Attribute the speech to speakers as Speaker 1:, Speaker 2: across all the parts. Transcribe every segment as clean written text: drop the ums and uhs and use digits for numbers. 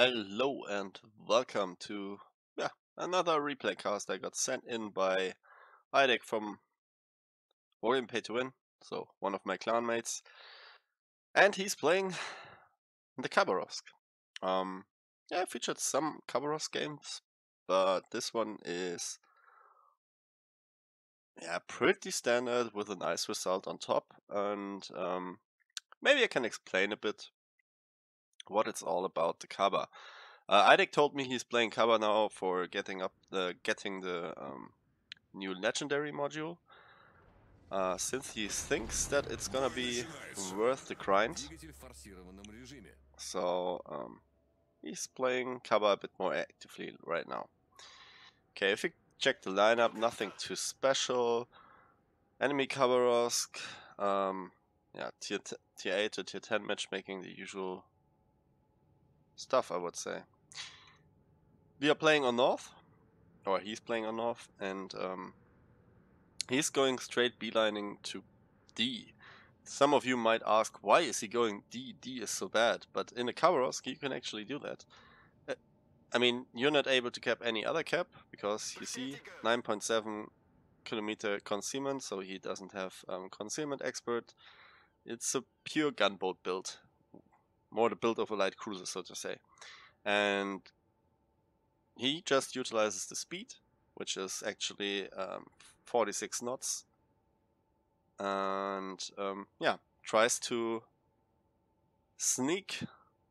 Speaker 1: Hello and welcome to another replay cast I got sent in by Idek from Warrior Pay to Win, so one of my clan mates, and he's playing the Khabarovsk. I featured some Khabarovsk games, but this one is pretty standard with a nice result on top, and maybe I can explain a bit what it's all about, the Khaba. Idek told me he's playing Khaba now for getting the new legendary module, since he thinks that it's gonna be worth the grind. So he's playing Khaba a bit more actively right now. Okay, if you check the lineup, nothing too special. Enemy Khabarovsk, tier 8 to tier 10 matchmaking, the usual stuff, I would say. We are playing on North, or he's playing on North, and he's going straight beelining to D. Some of you might ask, why is he going D? D is so bad, but in a Khabarovsk you can actually do that. I mean, you're not able to cap any other cap, because you see 9.7 kilometer concealment, so he doesn't have concealment expert. It's a pure gunboat build, more the build of a light cruiser, so to say. And he just utilizes the speed, which is actually 46 knots, and tries to sneak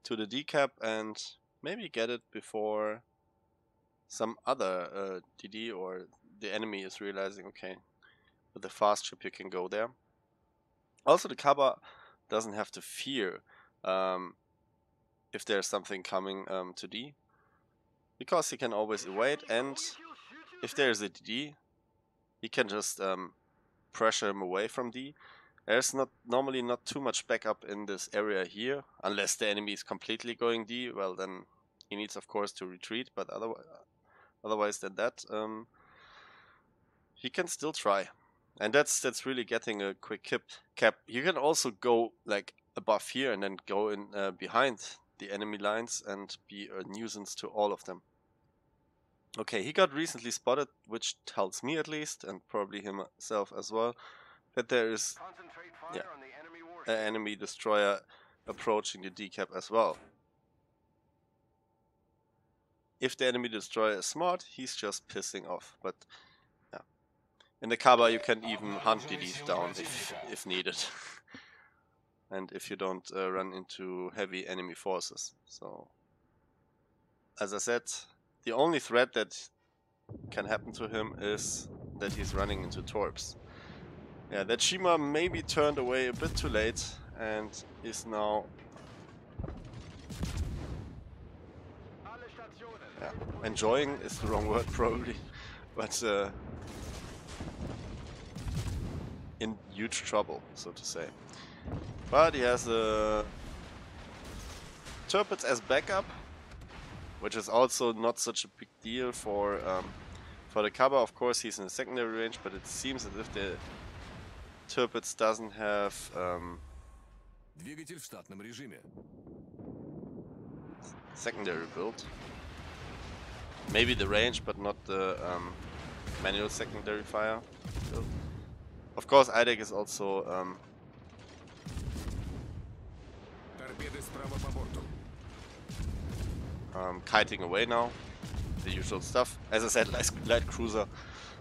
Speaker 1: to the D cap and maybe get it before some other DD or the enemy is realizing, okay, with the fast ship you can go there. Also, the Khaba doesn't have to fear if there's something coming to D, because he can always evade, and if there's a DD, he can just pressure him away from D. There's normally not too much backup in this area here, unless the enemy is completely going D. Well, then he needs, of course, to retreat, but otherwise than that, he can still try. And that's really getting a quick cap. You can also go like above here and then go in behind the enemy lines and be a nuisance to all of them. Okay, he got recently spotted, which tells me at least, and probably himself as well, that there is an enemy destroyer approaching the D cap as well. If the enemy destroyer is smart, he's just pissing off, but yeah. In the Khaba you can even hunt DDs down if needed. And if you don't run into heavy enemy forces. So, as I said, the only threat that can happen to him is that he's running into torps. Yeah, that Shima maybe turned away a bit too late and is now enjoying is the wrong word probably, but in huge trouble, so to say. But he has a Turpets as backup, which is also not such a big deal for the Khaba. Of course, he's in the secondary range, but it seems as if the Turpets doesn't have secondary build. Maybe the range, but not the manual secondary fire build. Of course, Idek is also kiting away now, the usual stuff. As I said, light cruiser,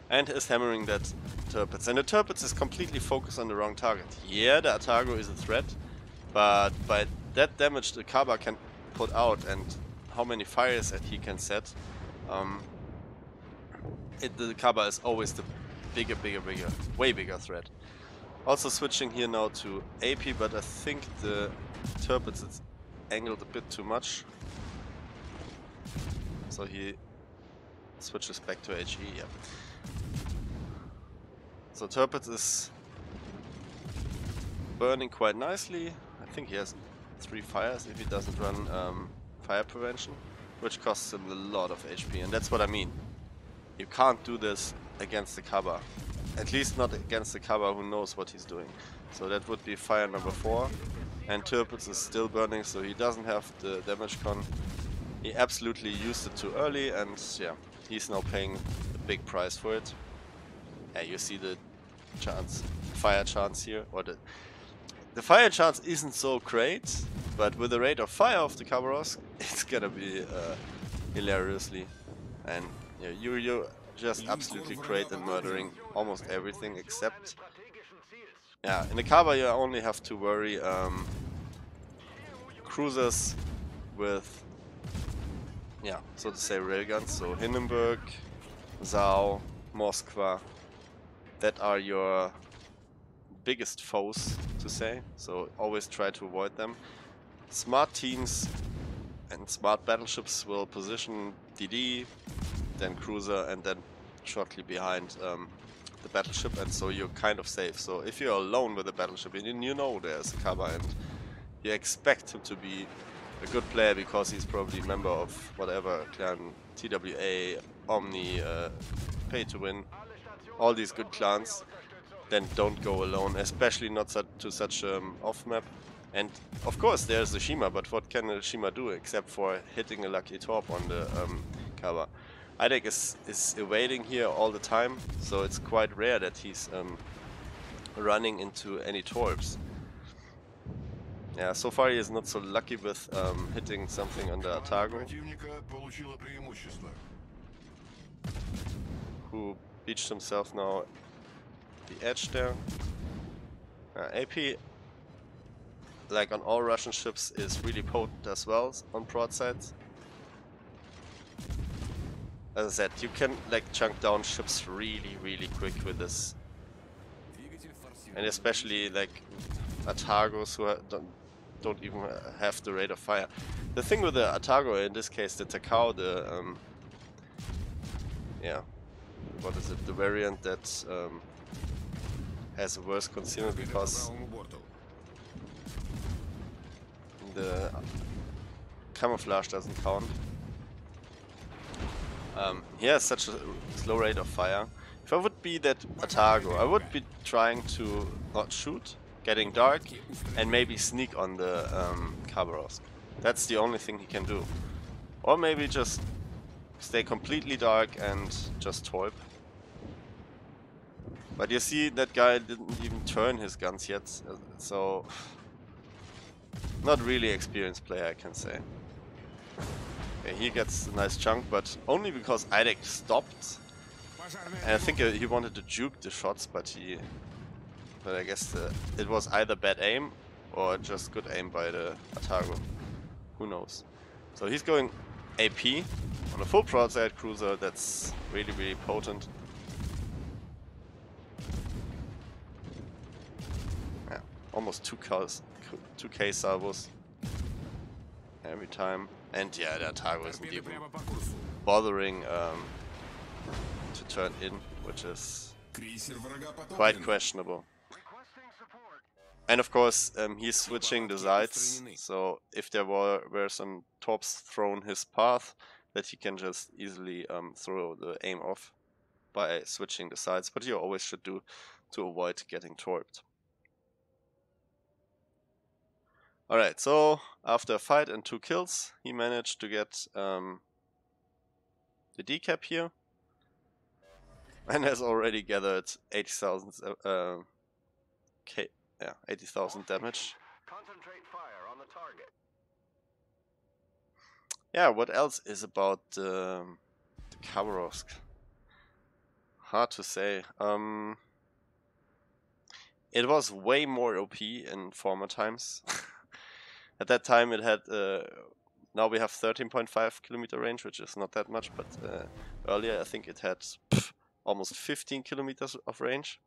Speaker 1: and is hammering that Turpets. And the Turpets is completely focused on the wrong target. Yeah, the Atago is a threat, but by that damage the Khaba can put out and how many fires that he can set, the Khaba is always the way bigger threat. Also switching here now to AP, but I think the Turpets is angled a bit too much. So he switches back to HE, yeah. So Turpets is burning quite nicely. I think he has 3 fires if he doesn't run fire prevention, which costs him a lot of HP, and that's what I mean. You can't do this against the Khaba. At least not against the Khaba who knows what he's doing. So that would be fire number 4. And Turpets is still burning, so he doesn't have the damage con. He absolutely used it too early, and yeah, he's now paying a big price for it. Yeah, you see the fire chance here, or the fire chance isn't so great, but with the rate of fire of the Khabarovsk, it's gonna be hilariously. And yeah, you're just absolutely great in murdering almost everything except... Yeah, in the Kaba you only have to worry cruisers with, yeah, so to say, railguns. So Hindenburg, Zao, Moskva, that are your biggest foes, to say. So always try to avoid them. Smart teams and smart battleships will position DD, then cruiser, and then shortly behind the battleship, and so you're kind of safe. So if you're alone with a battleship and you know there's a Kaba and you expect him to be a good player because he's probably a member of whatever clan, TWA, Omni, Pay to Win, all these good clans, then don't go alone, especially not to such off map. And of course there's the Shima, but what can the Shima do except for hitting a lucky torp on the Kaba? Idek is evading here all the time, so it's quite rare that he's running into any torps. Yeah, so far he is not so lucky with hitting something on the Atago, who beached himself now at the edge there. AP, like on all Russian ships, is really potent as well on broadsides. As I said, you can like chunk down ships really quick with this, and especially like Atagos who don't even have the rate of fire. The thing with the Atago, in this case the Takao, the yeah, what is it, the variant that has a worse concealment because the camouflage doesn't count. He has such a slow rate of fire. If I would be that Atago, I would be trying to not shoot, getting dark, and maybe sneak on the Khabarovsk. That's the only thing he can do. Or maybe just stay completely dark and just torp. But you see, that guy didn't even turn his guns yet, so not really experienced player, I can say. Okay, he gets a nice chunk, but only because Idek stopped. And I think he wanted to juke the shots, but I guess it was either bad aim or just good aim by the Atago. Who knows? So he's going AP on a full broadside cruiser. That's really potent. Yeah, almost 2k salvos every time. And yeah, the Atago isn't even bothering to turn in, which is quite questionable. And of course, he's switching the sides, so if there were some torps thrown his path, that he can just easily throw the aim off by switching the sides, but you always should do to avoid getting torped. Alright, so after a fight and 2 kills, he managed to get the decap here, and has already gathered 80,000 80,000 damage. Yeah, what else is about the Khabarovsk? Hard to say. It was way more OP in former times. At that time it had, now we have 13.5 kilometer range, which is not that much, but earlier I think it had almost 15 kilometers of range.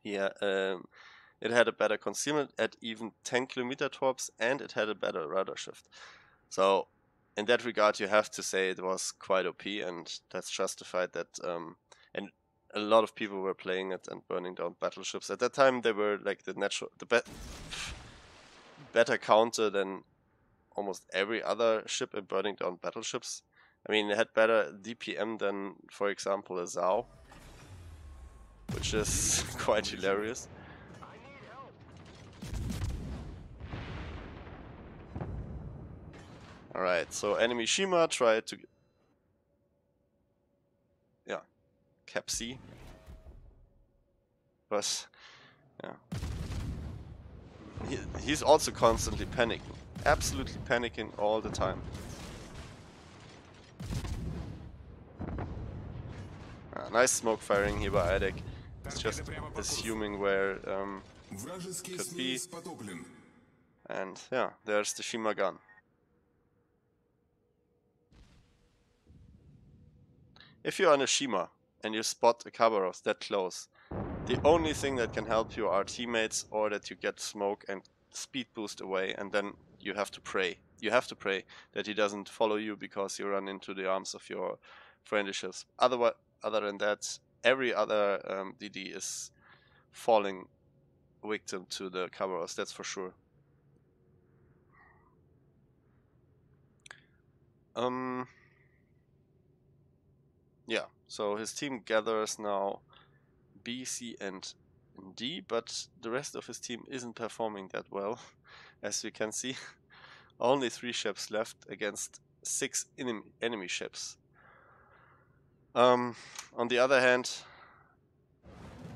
Speaker 1: Yeah, it had a better concealment at even 10 kilometer torps, and it had a better radar shift. So in that regard you have to say it was quite OP, and that's justified that and a lot of people were playing it and burning down battleships. At that time they were like the better counter than almost every other ship in burning down battleships. I mean, it had better DPM than, for example, a Zao, which is quite hilarious. Alright, so enemy Shima tried to... yeah, cap C. But, yeah. He's also constantly panicking. Absolutely panicking all the time. Nice smoke firing here by Idek. It's just assuming where could be. And yeah, there's the Shima gun. If you're on a Shima and you spot a Khabarovsk that close, the only thing that can help you are teammates, or that you get smoke and speed boost away, and then you have to pray. You have to pray that he doesn't follow you because you run into the arms of your friendly ships. Other than that, every other DD is falling victim to the Khabarovsk, that's for sure. Yeah, so his team gathers now B, C, and D, but the rest of his team isn't performing that well, as we can see. Only 3 ships left against 6 enemy ships. On the other hand,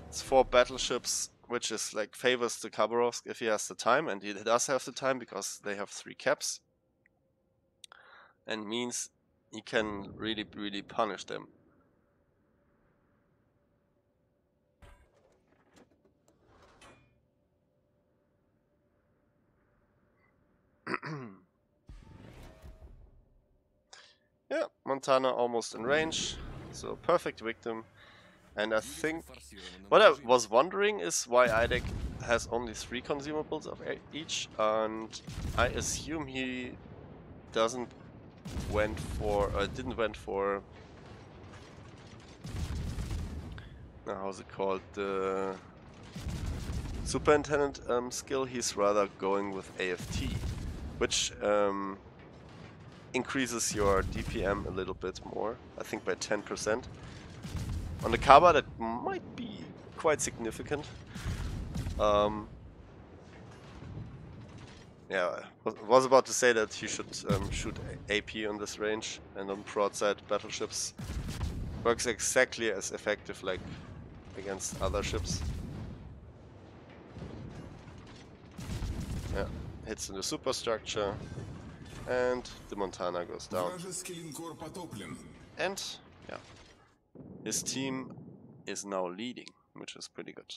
Speaker 1: it's 4 battleships, which is like favors the Khabarovsk if he has the time, and he does have the time because they have 3 caps, and means he can really punish them. Yeah, Montana almost in range, so perfect victim. And I think what I was wondering is why Idek has only 3 consumables of each, and I assume he didn't went for how's it called, the superintendent skill. He's rather going with AFT, which increases your DPM a little bit more, I think by 10%. On the Kaba that might be quite significant. Yeah, was about to say that you should shoot AP on this range, and on broadside battleships works exactly as effective like against other ships. Yeah, hits in the superstructure, and the Montana goes down. And yeah, his team is now leading, which is pretty good.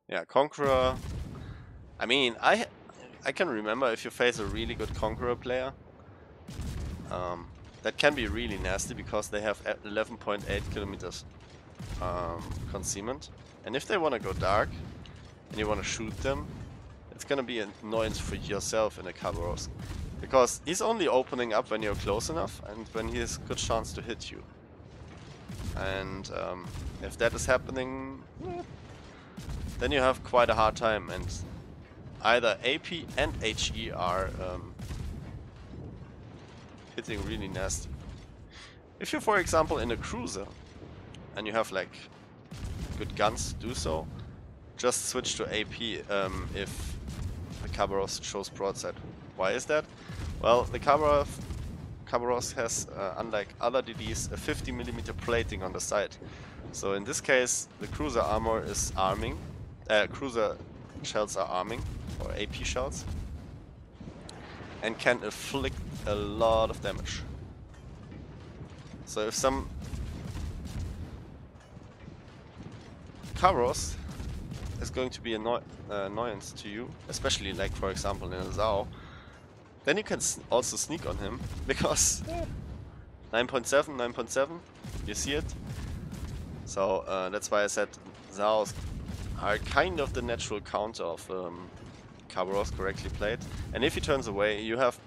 Speaker 1: Yeah, Conqueror. I mean, I can remember if you face a really good Conqueror player, that can be really nasty because they have 11.8 kilometers concealment, and if they want to go dark and you want to shoot them, it's gonna be an annoyance for yourself in a Khabarovsk, because he's only opening up when you're close enough and when he has a good chance to hit you. And if that is happening, then you have quite a hard time, and either AP and HE are hitting really nasty. If you're, for example, in a cruiser and you have like good guns to do so, just switch to AP if the Khabarovsk shows broadside. Why is that? Well, the Khabarovsk has, unlike other DDs, a 50mm plating on the side. So in this case, the cruiser armor is arming, cruiser shells are arming, or AP shells, and can inflict a lot of damage. So if some Khabarovsk is going to be an annoyance to you, especially like for example in a Zao, then you can also sneak on him, because 9.7, 9.7, you see it? So that's why I said Zaos are kind of the natural counter of Khabarovsk correctly played. And if he turns away, you have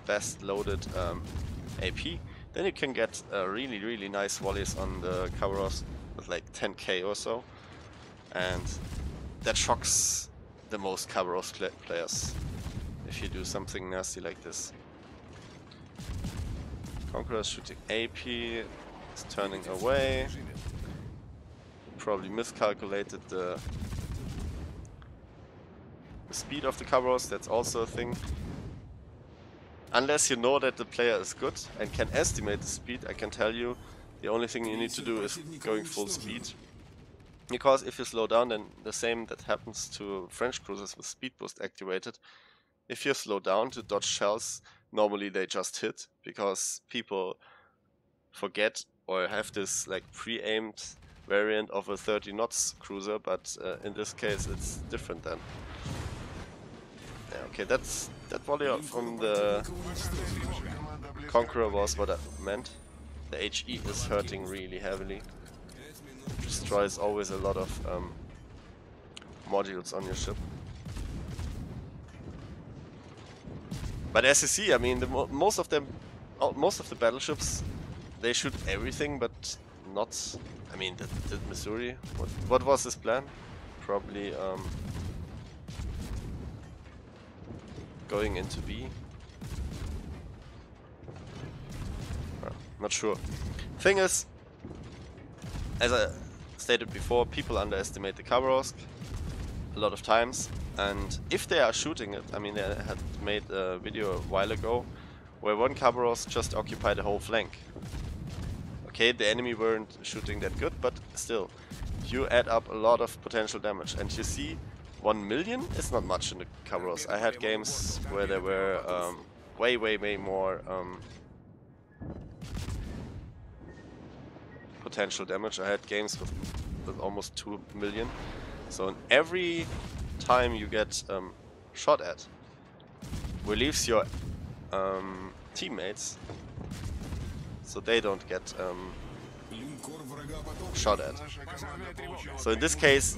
Speaker 1: best loaded AP, then you can get really nice volleys on the Khabarovsk with like 10k or so, and that shocks the most Khabarovsk players if you do something nasty like this. Conqueror shooting AP, is turning away. Probably miscalculated the speed of the Khabarovsk, that's also a thing. unless you know that the player is good and can estimate the speed, I can tell you the only thing you need to do is going full speed. Because if you slow down, then the same that happens to French cruisers with speed boost activated. If you slow down to dodge shells, normally they just hit, because people forget or have this like pre-aimed variant of a 30 knots cruiser, but in this case it's different then. Yeah, okay, that volley from the Conqueror was what I meant. The HE is hurting really heavily. Destroys always a lot of modules on your ship. But as you see, I mean, most of the battleships, they shoot everything, but not. I mean, did Missouri? What was his plan? Probably going into B. Not sure. Thing is, as I stated before, people underestimate the Khabarovsk a lot of times, and if they are shooting it, I mean, I had made a video a while ago where one Khabarovsk just occupied a whole flank. Okay, the enemy weren't shooting that good, but still, you add up a lot of potential damage, and you see 1 million is not much in the Khabarovsk. I had games where there were way more potential damage. I had games with almost 2 million. So every time you get shot at, relieves your teammates, so they don't get shot at. So in this case,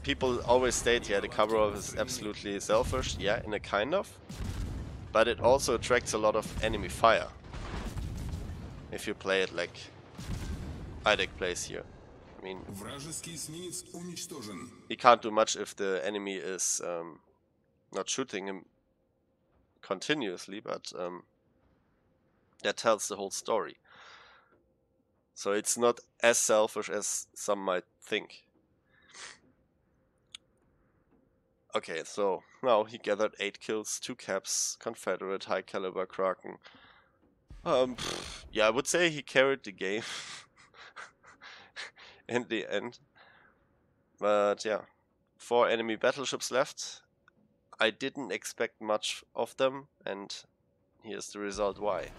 Speaker 1: people always state, yeah, the Khabarovsk is absolutely selfish. Yeah, in a kind of, but it also attracts a lot of enemy fire if you play it like IDEC plays here. I mean, he can't do much if the enemy is not shooting him continuously, but that tells the whole story. So it's not as selfish as some might think. Okay, so now he gathered 8 kills, 2 caps, Confederate, high caliber Kraken. Yeah, I would say he carried the game in the end. But yeah, 4 enemy battleships left. I didn't expect much of them, and here's the result why.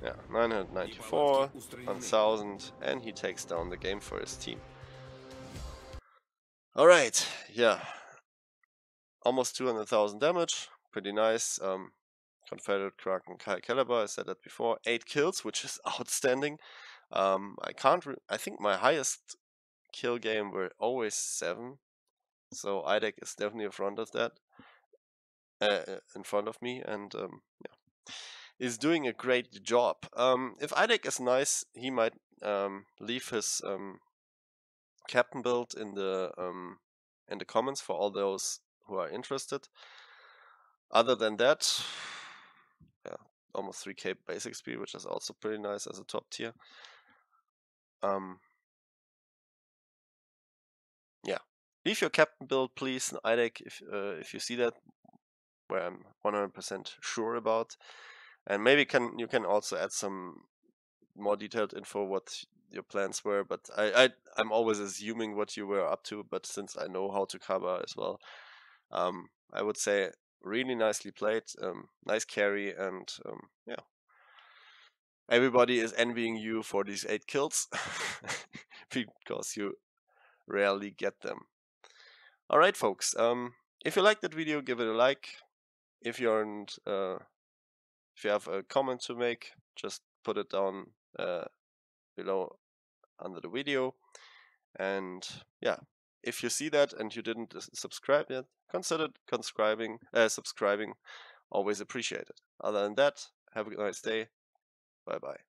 Speaker 1: Yeah, 994, 1000, and he takes down the game for his team. Alright, yeah. Almost 200,000 damage, pretty nice. Confederate Kraken high caliber, I said that before. 8 kills, which is outstanding. I think my highest kill game were always 7. So IDEC is definitely in front of that. In front of me, and yeah, is doing a great job. If IDEC is nice, he might leave his captain build in the comments for all those who are interested. Other than that, yeah, almost 3k basic speed, which is also pretty nice as a top tier. Yeah, leave your captain build please in IDEC if you see that, where I'm 100% sure about, and maybe you can also add some more detailed info what your plans were, but I'm always assuming what you were up to, but since I know how to cover as well, I would say really nicely played, nice carry, and yeah, everybody is envying you for these 8 kills because you rarely get them. Alright folks, if you liked that video, give it a like. If you aren't if you have a comment to make, just put it down below under the video. And yeah, if you see that and you didn't subscribe yet, consider subscribing. Always appreciated. Other than that, have a nice day. Bye bye.